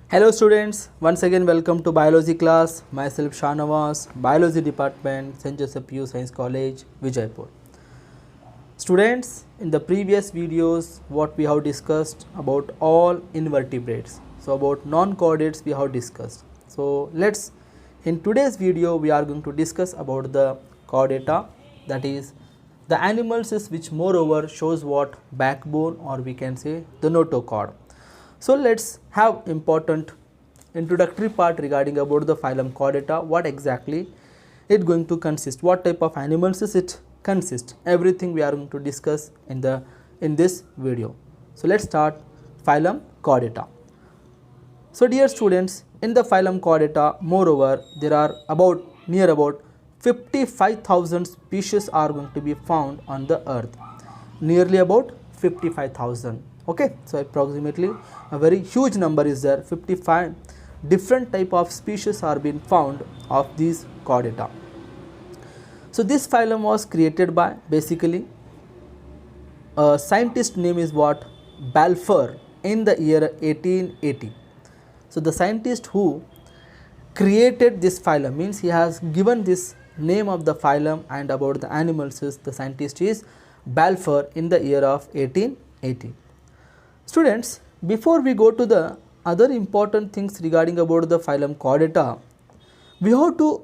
Hello students, once again welcome to biology class. Myself Shahnawaz, biology department, St. Joseph PU Science College, Vijaypur. Students, in the previous videos what we have discussed about all invertebrates. So about non-chordates we have discussed. So in today's video we are going to discuss about the chordata, that is the animals which moreover shows what backbone, or we can say the notochord. So let's have important introductory part regarding about the phylum Chordata, what exactly it going to consist, what type of animals is it consist, everything we are going to discuss in this video. So let's start phylum Chordata. So dear students, in the phylum Chordata, moreover there are near about 55,000 species are going to be found on the earth, nearly about 55,000. Okay, so approximately a very huge number is there. 55 different type of species are being found of these chordata. So this phylum was created by basically a scientist name is what, Balfour, in the year 1880. So the scientist who created this phylum, means he has given this name of the phylum and about the animals, the scientist is Balfour in the year of 1880. Students, before we go to the other important things regarding about the phylum Chordata, we have to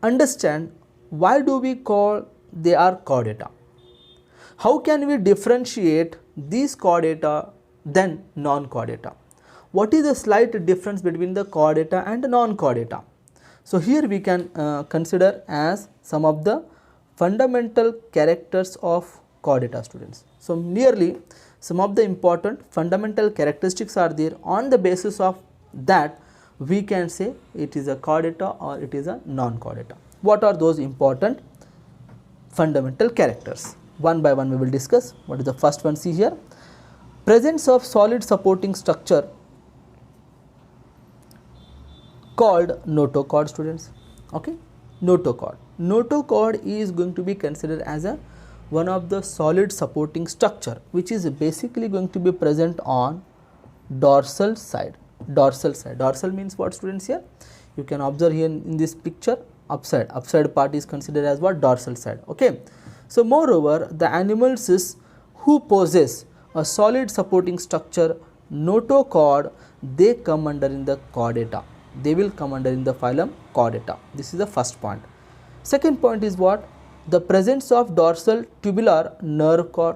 understand why do we call they are chordata. How can we differentiate these chordata than non-chordata? What is the slight difference between the chordata and non-chordata? So here we can consider as some of the fundamental characters of chordata, students. So nearly some of the important fundamental characteristics are there. On the basis of that we can say it is a chordata or it is a non-chordata. What are those important fundamental characters? One by one we will discuss. What is the first one? See here, presence of solid supporting structure called notochord, students. Okay, notochord. Notochord is going to be considered as a one of the solid supporting structure which is basically going to be present on dorsal side. Dorsal means what, students? Here you can observe here in this picture, upside part is considered as what, dorsal side. Okay, so moreover the animals who possess a solid supporting structure notochord, they come under in the chordata, they will come under in the phylum Chordata. This is the first point. Second point is what, the presence of dorsal tubular nerve cord.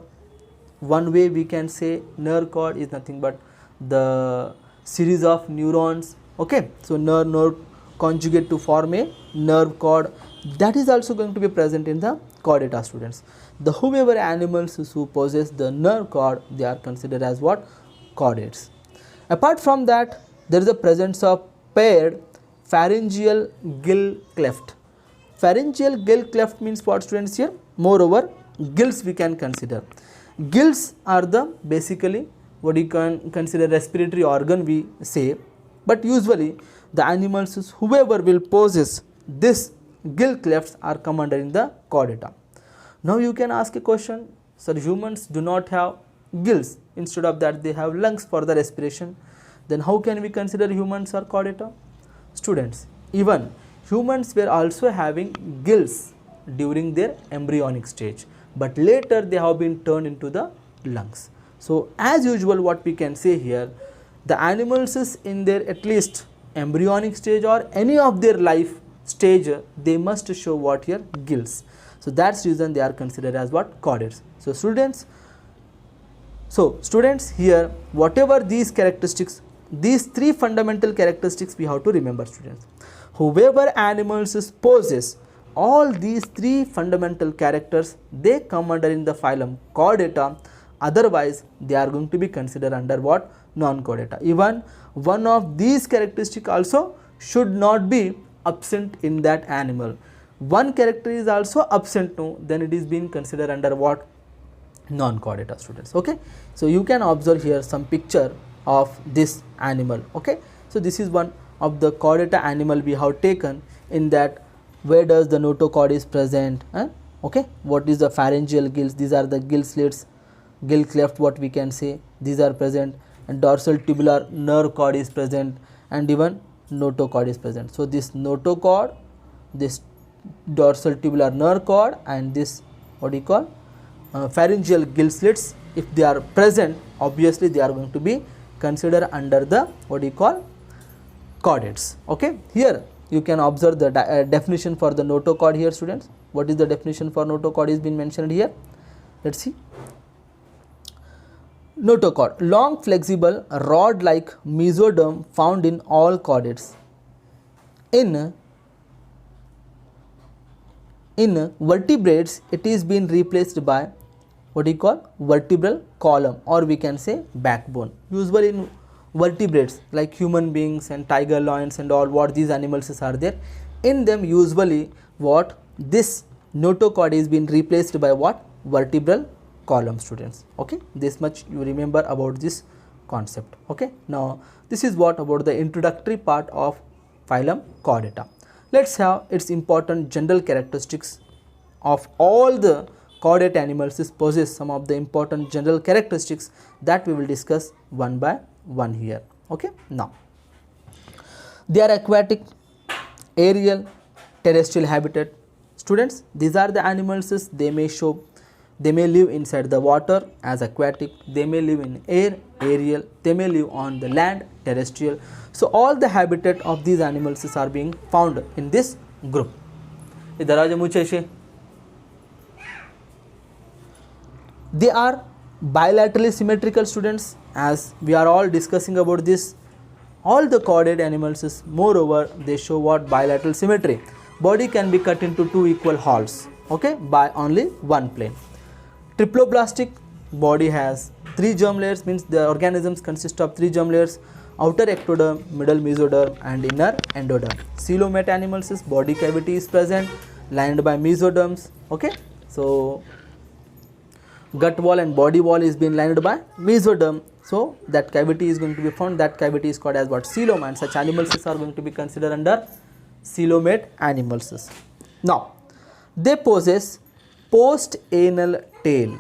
One way we can say nerve cord is nothing but the series of neurons. Okay, so nerve conjugate to form a nerve cord, that is also going to be present in the chordata, students. The whoever animals who possess the nerve cord, they are considered as what, chordates. Apart from that, there is a presence of paired pharyngeal gill cleft. Pharyngeal gill cleft means what, students? Here moreover gills we can consider. Gills are the basically what you can consider respiratory organ we say, but usually the animals whoever will possess this gill clefts are come under in the chordata. Now you can ask a question, sir, humans do not have gills, instead of that they have lungs for the respiration, then how can we consider humans are chordata? Students, even humans were also having gills during their embryonic stage, but later they have been turned into the lungs. So as usual what we can say here, the animals is in their at least embryonic stage or any of their life stage, they must show what here, gills. So that's reason they are considered as what, chordates. So students here, whatever these characteristics, these three fundamental characteristics we have to remember, students. Whoever animals possess all these three fundamental characters, they come under in the phylum Chordata, otherwise they are going to be considered under what, non-chordata. Even one of these characteristics also should not be absent in that animal. One character is also absent, no, then it is being considered under what, non-chordata, students. Okay, so you can observe here some picture of this animal. Okay, so this is one of the chordata animal we have taken, in that where does the notochord is present, okay, what is the pharyngeal gills, these are the gill slits, gill cleft what we can say, these are present, and dorsal tubular nerve cord is present, and even notochord is present. So this notochord, this dorsal tubular nerve cord, and this what do you call pharyngeal gill slits, if they are present, obviously they are going to be considered under the what do you call chordates. Okay, here you can observe the definition for the notochord here, students. What is the definition for notochord is been mentioned here. Let's see. Notochord, long flexible rod like mesoderm found in all chordates. In vertebrates, it is being replaced by what do you call vertebral column, or we can say backbone. Usually in vertebrates like human beings and tiger, lions and all, what these animals are there, in them usually what this notochord is being replaced by what vertebral column, students. Okay, this much you remember about this concept. Okay, now this is what about the introductory part of phylum Chordata. Let's have its important general characteristics of all the chordate animals is possess some of the important general characteristics that we will discuss one by one here. Okay, now they are aquatic, aerial, terrestrial habitat. Students, these are the animals, they may live inside the water as aquatic, they may live in air, aerial, they may live on the land, terrestrial. So all the habitat of these animals are being found in this group. They are bilaterally symmetrical, students, as we are all discussing about this. All the chordate animals, moreover, they show what bilateral symmetry. Body can be cut into two equal halves, okay, by only one plane. Triploblastic, body has three germ layers, means the organisms consist of three germ layers: outer ectoderm, middle mesoderm and inner endoderm. Coelomate animals, body cavity is present, lined by mesoderms. Okay, so gut wall and body wall is being lined by mesoderm. So that cavity is going to be found, that cavity is called as what coelom, and such animals are going to be considered under coelomate animals. Now they possess post-anal tail.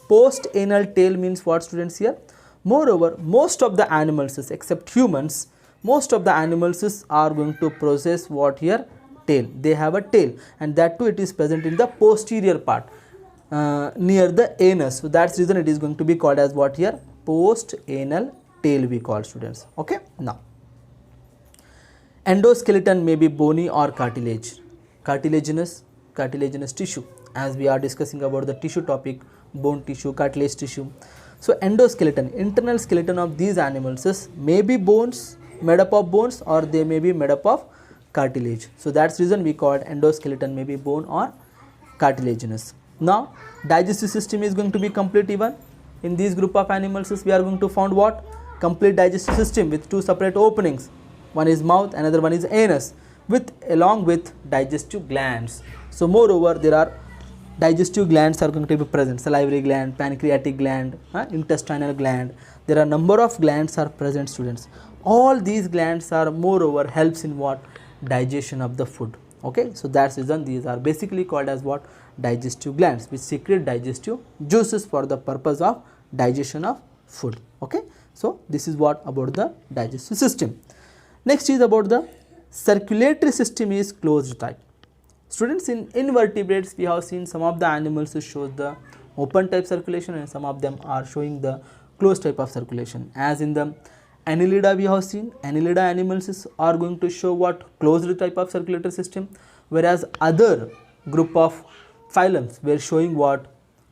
Post-anal tail means what, students, here? Moreover, most of the animals except humans, most of the animals are going to possess what here? Tail. They have a tail, and that too it is present in the posterior part near the anus. So that's the reason it is going to be called as what here? Post-anal tail we call, students. Okay, now endoskeleton may be bony or cartilaginous tissue, as we are discussing about the tissue topic, bone tissue, cartilage tissue. So endoskeleton, internal skeleton of these animals may be bones, made up of bones, or they may be made up of cartilage. So that's the reason we call endoskeleton may be bone or cartilaginous. Now digestive system is going to be complete. Even in this group of animals we are going to find what? Complete digestive system with two separate openings. One is mouth, another one is anus, along with digestive glands. So moreover, there are digestive glands are going to be present: salivary gland, pancreatic gland, intestinal gland. There are number of glands are present, students. All these glands are moreover helps in what? Digestion of the food. Okay, so that's the reason these are basically called as what? Digestive glands, which secrete digestive juices for the purpose of digestion of food. Okay, so this is what about the digestive system. Next is about the circulatory system is closed type. Students, in invertebrates we have seen some of the animals shows the open type circulation and some of them are showing the closed type of circulation. As in the Annelida we have seen, Annelida animals are going to show what? Closed type of circulatory system, whereas other group of phylums were showing what?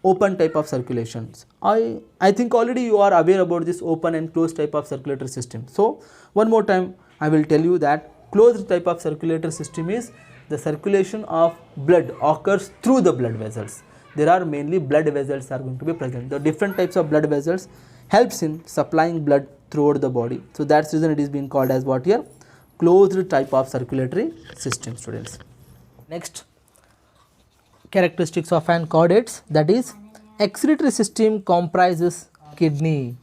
Open type of circulations. I think already you are aware about this open and closed type of circulatory system. So one more time I will tell you that closed type of circulatory system is the circulation of blood occurs through the blood vessels. There are mainly blood vessels are going to be present. The different types of blood vessels helps in supplying blood throughout the body. So that's the reason it is being called as what here? Closed type of circulatory system, students. Next characteristics of an chordates, that is excretory system comprises kidney.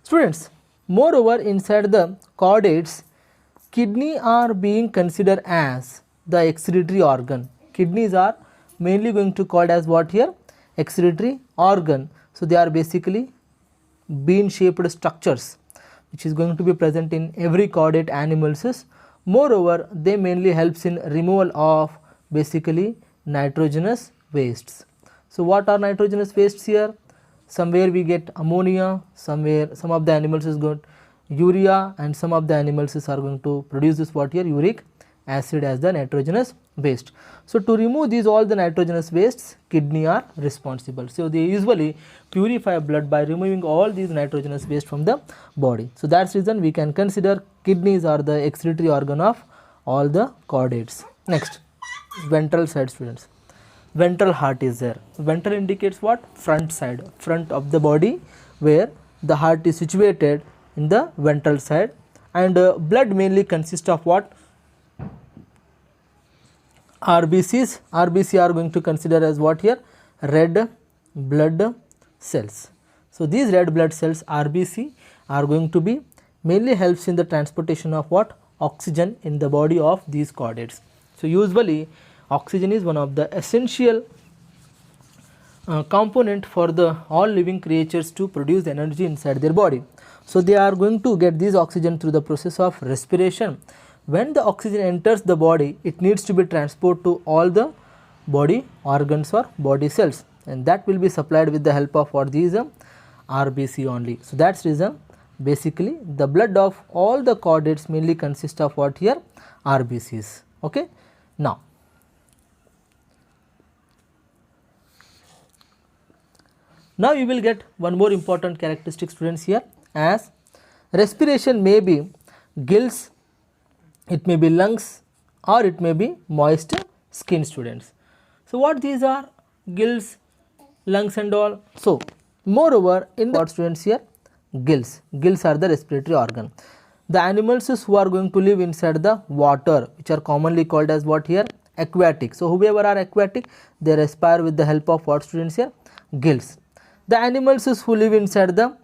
Students, moreover inside the chordates, kidney are being considered as the excretory organ. Kidneys are mainly going to called as what here? Excretory organ. So they are basically bean shaped structures which is going to be present in every chordate animals. Moreover, they mainly helps in removal of basically nitrogenous wastes. So what are nitrogenous wastes here? Somewhere we get ammonia, somewhere some of the animals is got urea, and some of the animals are going to produce this what here, uric acid as the nitrogenous waste. So to remove these all the nitrogenous wastes, kidney are responsible. So they usually purify blood by removing all these nitrogenous waste from the body. So that's reason we can consider kidneys are the excretory organ of all the chordates. Next, ventral side, students. Ventral heart is there. Ventral indicates what? Front side, front of the body, where the heart is situated in the ventral side, and blood mainly consists of what? RBCs. RBC are going to consider as what here? Red blood cells. So these red blood cells, RBC, are going to be mainly helps in the transportation of what? Oxygen in the body of these chordates. So usually oxygen is one of the essential component for the all living creatures to produce energy inside their body. So they are going to get this oxygen through the process of respiration. When the oxygen enters the body, it needs to be transported to all the body organs or body cells, and that will be supplied with the help of what? These RBC only. So that's reason basically the blood of all the chordates mainly consists of what here? RBCs. Okay. Now you will get one more important characteristic, students, here, as respiration may be gills, it may be lungs, or it may be moist skin, students. So what these are? Gills, lungs and all. So moreover, in the students here, gills are the respiratory organ. The animals who are going to live inside the water, which are commonly called as what here? Aquatic. So whoever are aquatic, they respire with the help of what, students, here? Gills. The animals who live inside the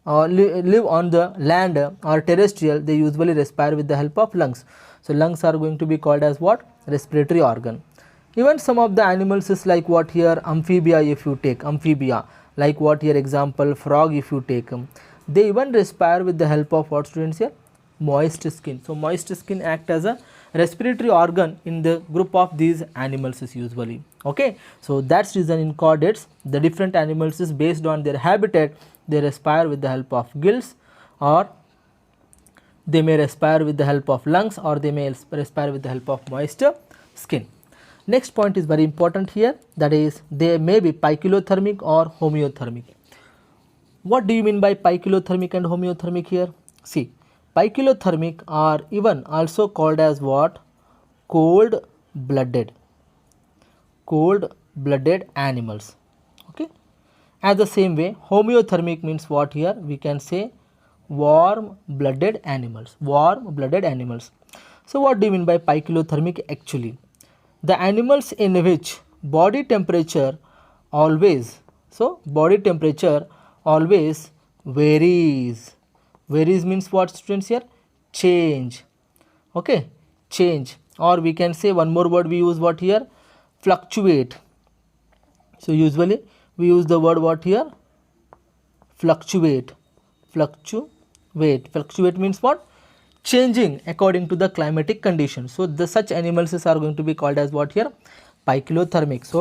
live on the land or terrestrial, they usually respire with the help of lungs. So lungs are going to be called as what? Respiratory organ. Even some of the animals is like what here? Amphibia, if you take amphibia, like what here? Example, frog, if you take they even respire with the help of what, students, here? Moist skin. So moist skin act as a respiratory organ in the group of these animals is usually. Okay, so that's reason in chordates the different animals is based on their habitat, they respire with the help of gills, or they may respire with the help of lungs, or they may respire with the help of moist skin. Next point is very important here, that is they may be poikilothermic or homeothermic. What do you mean by poikilothermic and homeothermic here? See, poikilothermic are even also called as what? Cold blooded animals. Okay, as the same way homeothermic means what here? We can say warm blooded animals. So what do you mean by poikilothermic? Actually, the animals in which body temperature always varies means what, students, here? Change. Okay, change, or we can say one more word we use, what here? Fluctuate. So usually we use the word what here? Fluctuate means what? Changing according to the climatic conditions. So the such animals are going to be called as what here? Poikilothermic. So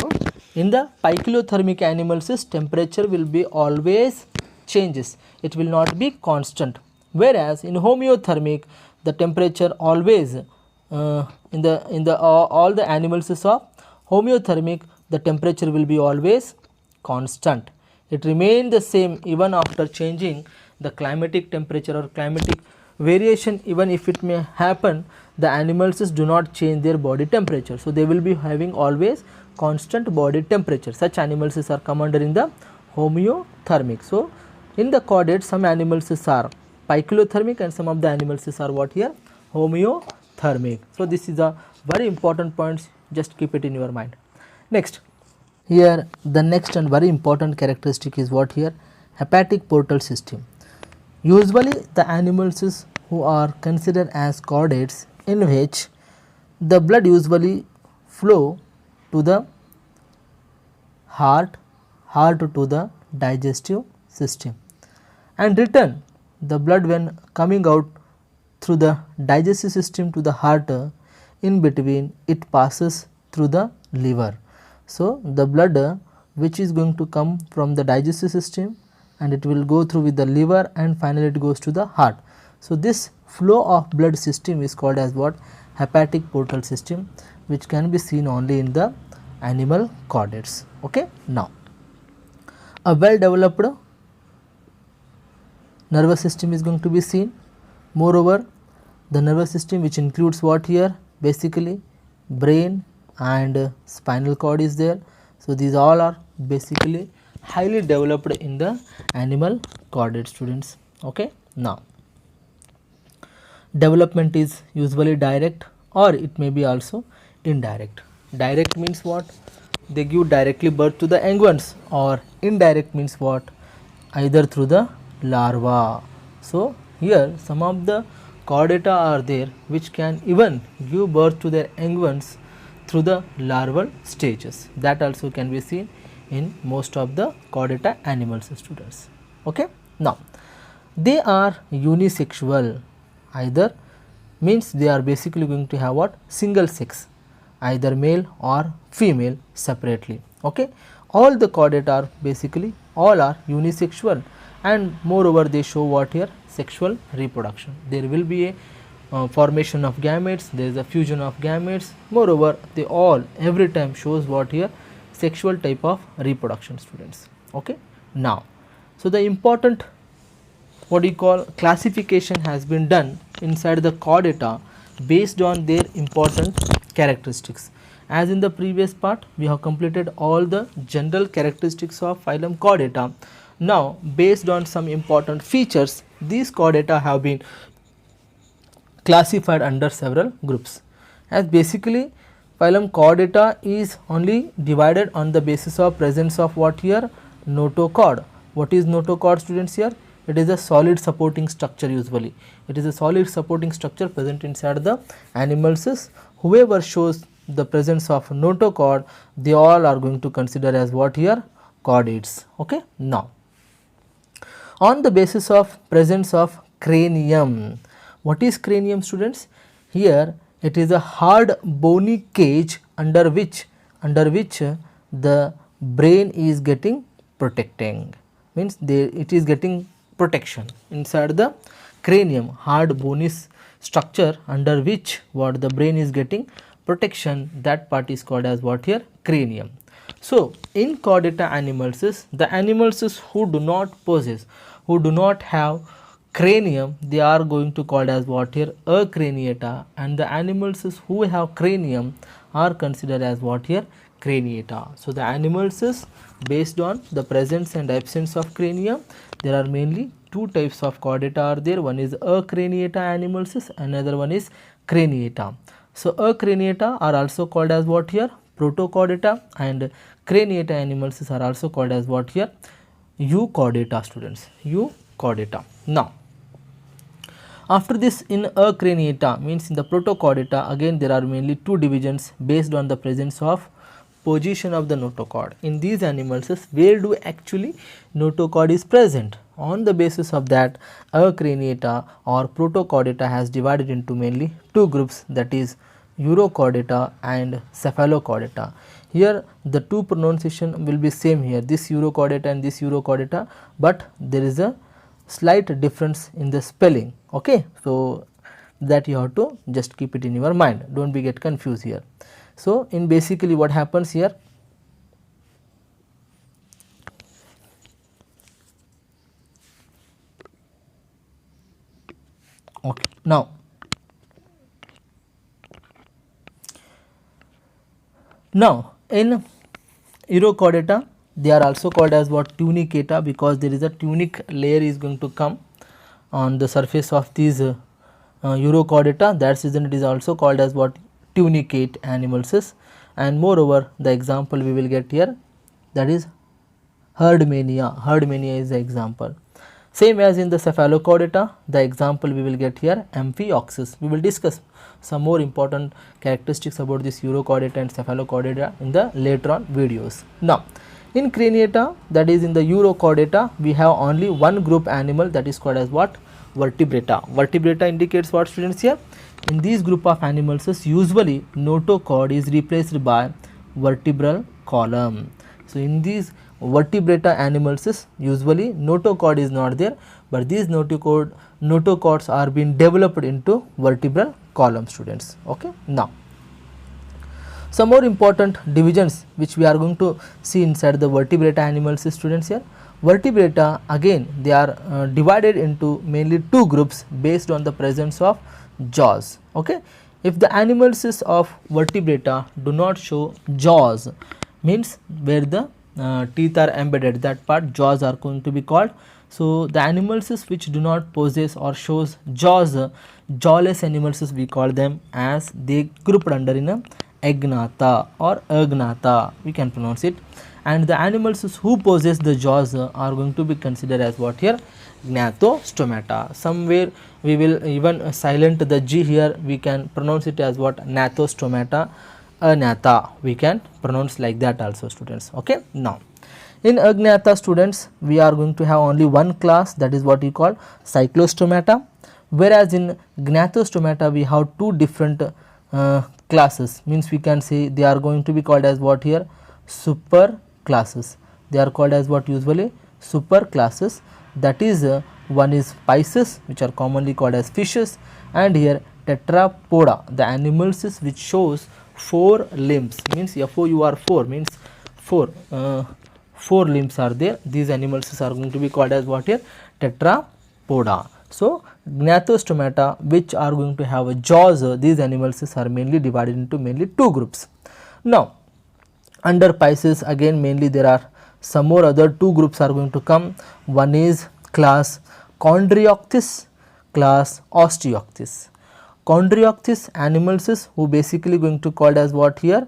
in the poikilothermic animals, temperature will be always changes, it will not be constant, whereas in homeothermic the temperature always in the all the animals of homeothermic, the temperature will be always constant, it remain the same even after changing the climatic temperature or climatic variation. Even if it may happen, the animals do not change their body temperature, so they will be having always constant body temperature. Such animals are come under in the homeothermic. So in the chordates, some animals are poikilothermic and some of the animals are what here? Homeothermic. So this is a very important point, just keep it in your mind. Next, here the next and very important characteristic is what here? Hepatic portal system. Usually the animals who are considered as chordates, in which the blood usually flow to the heart to the digestive system, and return the blood when coming out through the digestive system to the heart. In between it passes through the liver. So, the blood which is going to come from the digestive system and it will go through with the liver and finally it goes to the heart. So, this flow of blood system is called as what? Hepatic portal system, which can be seen only in the animal chordates. Okay. Now, a well developed nervous system is going to be seen. Moreover, the nervous system which includes what here? Basically brain and spinal cord is there. So, these all are basically highly developed in the animal chordate, students. Okay. Now, development is usually direct or it may be also indirect. Direct means what? They give directly birth to the young ones, or indirect means what? Either through the larva. So, here some of the chordata are there which can even give birth to their young ones through the larval stages. That also can be seen in most of the chordata animals, students. Okay. Now, they are unisexual, either means they are basically going to have what? Single sex, either male or female separately. Okay. All the chordata are basically all are unisexual, and moreover they show what here? Sexual reproduction. There will be a formation of gametes, there is a fusion of gametes. Moreover, they all every time shows what here? Sexual type of reproduction, students. Okay. Now, so the important what you call classification has been done inside the chordata based on their important characteristics. As in the previous part, we have completed all the general characteristics of phylum Chordata. Now, based on some important features, these chordata have been classified under several groups. As basically phylum Chordata is only divided on the basis of presence of what here? Notochord. What is notochord, students? Here it is a solid supporting structure. Usually it is a solid supporting structure present inside the animals. Whoever shows the presence of notochord, they all are going to consider as what here? Chordates. Okay. Now, on the basis of presence of cranium. What is cranium, students? Here it is a hard bony cage under which the brain is getting protecting, means it is getting protection inside the cranium, hard bony structure under which what the brain is getting protection. That part is called as what here? Cranium. So, in chordata animals, the animals who do not possess, who do not have cranium, they are going to called as what here? Acraniata, and the animals who have cranium are considered as what here? Craniata. So, the animals based on the presence and absence of cranium, there are mainly two types of chordata are there. One is acraniata animals, another one is craniata. So, acraniata are also called as what here? Protochordata, and craniata animals are also called as what here? Euchordata, students. Euchordata. Now, after this, in acraniata means in the protochordata, again there are mainly two divisions based on the presence of position of the notochord. In these animals, where do actually notochord is present? On the basis of that, acraniata or protochordata has divided into mainly two groups, that is Urochordata and Cephalochordata. Here the two pronunciation will be same here, this Urochordata and this Urochordata, but there is a slight difference in the spelling. Okay, so that you have to just keep it in your mind, don't be get confused here. So, in basically what happens here? Okay. Now, in Urochordata, they are also called as what? Tunicata, because there is a tunic layer is going to come on the surface of these Urochordata. That reason it is also called as what? Tunicate animals. And moreover, the example we will get here, that is herdmania. Herdmania is the example. Same as in the Cephalochordata, the example we will get here, Amphioxus. We will discuss some more important characteristics about this Urochordata and Cephalochordata in the later on videos. Now, In Craniata, that is in the Urochordata, we have only one group animal, that is called as what? Vertebrata. Vertebrata indicates what, students, here? In this group of animals, usually notochord is replaced by vertebral column. So in these vertebrata animals, usually notochord is not there, but these notochords are being developed into vertebral column, students. Okay. Now, some more important divisions which we are going to see inside the vertebrata animals, students, here. Vertebrata, again, they are divided into mainly two groups based on the presence of jaws. Okay. If the animals of vertebrata do not show jaws, means where the teeth are embedded, that part jaws are going to be called. So the animals which do not possess or shows jaws, jawless animals, we call them as, they grouped under in a Agnatha or Agnatha, we can pronounce it. And the animals who possess the jaws are going to be considered as what here? Gnathostomata. Somewhere we will even silent the G here, we can pronounce it as what? Gnathostomata, Agnatha, we can pronounce like that also, students. Okay. Now, in Agnatha, students, we are going to have only one class, that is what we call Cyclostomata, whereas in Gnathostomata we have two different classes, means we can say they are going to be called as what here? Super classes. They are called as what? Usually super classes, that is one is Pisces, which are commonly called as fishes, and here Tetrapoda, the animals which shows four limbs, means FOUR, means four limbs are there. These animals are going to be called as what here? Tetrapoda. So Gnathostomata which are going to have a jaws, these animals are mainly divided into mainly two groups. Now, under Pisces, again mainly there are some more other two groups are going to come. One is class Chondrioctis, class Osteichthyes. Chondrioctis animals who basically going to called as what here?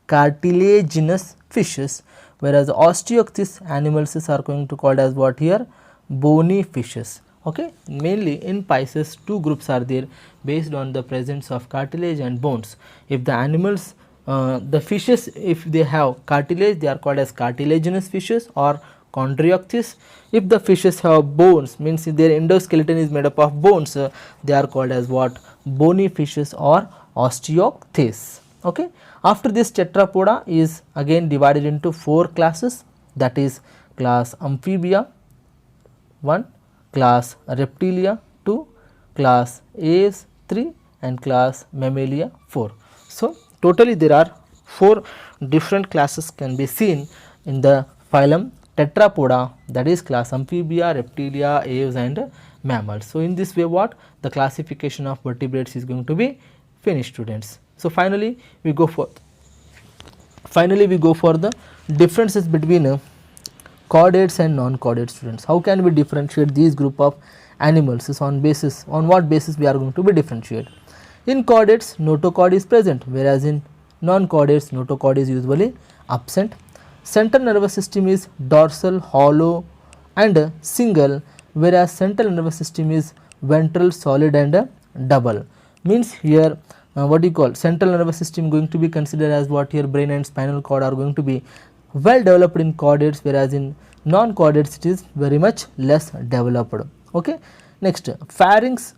Cartilaginous fishes, whereas Osteichthyes animals are going to called as what here? Bony fishes. Okay. Mainly in Pisces, two groups are there based on the presence of cartilage and bones. If the animals, the fishes, if they have cartilage, they are called as cartilaginous fishes or Chondrioctis. If the fishes have bones, means their endoskeleton is made up of bones, they are called as what? Bony fishes or Osteichthyes. Okay. After this, Tetrapoda is again divided into four classes, that is class Amphibia 1, class Reptilia 2, class Aves 3, and class Mammalia 4. So totally there are four different classes can be seen in the phylum Tetrapoda, that is class Amphibia, Reptilia, Aves and mammals. So in this way, what? The classification of vertebrates is going to be finished, students. So finally we go for the differences between chordates and non-chordates, students. How can we differentiate these group of animals? Is on what basis we are going to be differentiate? In chordates, notochord is present, whereas in non-chordates, notochord is usually absent. Central nervous system is dorsal, hollow and single, whereas central nervous system is ventral, solid and double. Means here what you call central nervous system going to be considered as what here? Brain and spinal cord are going to be well developed in chordates, whereas in non-chordates it is very much less developed. Okay. Next, pharynx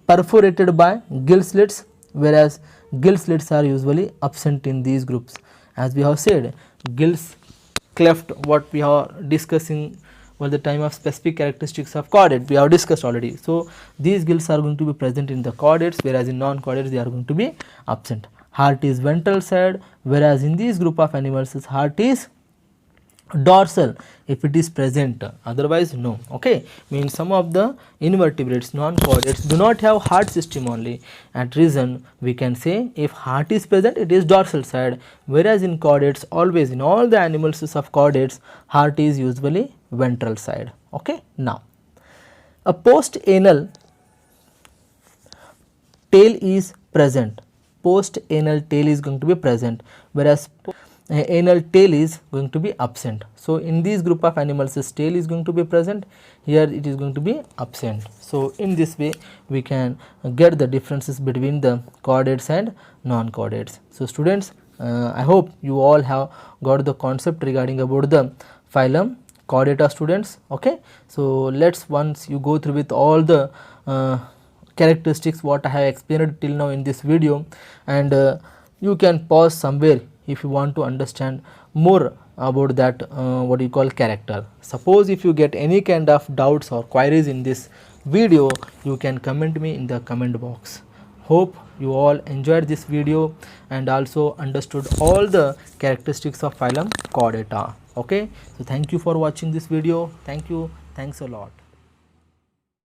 perforated by gill slits, whereas gill slits are usually absent in these groups. As we have said, gills cleft, what we are discussing for the time of specific characteristics of chordate, we have discussed already. So these gills are going to be present in the chordates, whereas in non-chordates they are going to be absent. Heart is ventral side, whereas in this group of animals heart is dorsal if it is present, otherwise no. Okay. Means some of the invertebrates, non-chordates, do not have heart system only. At reason we can say if heart is present, it is dorsal side, whereas in chordates, always in all the animals of chordates, heart is usually ventral side. Okay. Now, a post-anal tail is present. Post-anal tail is going to be present, whereas anal tail is going to be absent. So in this group of animals, this tail is going to be present, here it is going to be absent. So in this way we can get the differences between the chordates and non-chordates. So students, I hope you all have got the concept regarding about the phylum Chordata, students. Okay, so let's once you go through with all the characteristics what I have explained till now in this video, and you can pause somewhere if you want to understand more about that what you call character. Suppose if you get any kind of doubts or queries in this video, you can comment me in the comment box. Hope you all enjoyed this video and also understood all the characteristics of phylum Chordata. Okay, so thank you for watching this video. Thank you. Thanks a lot.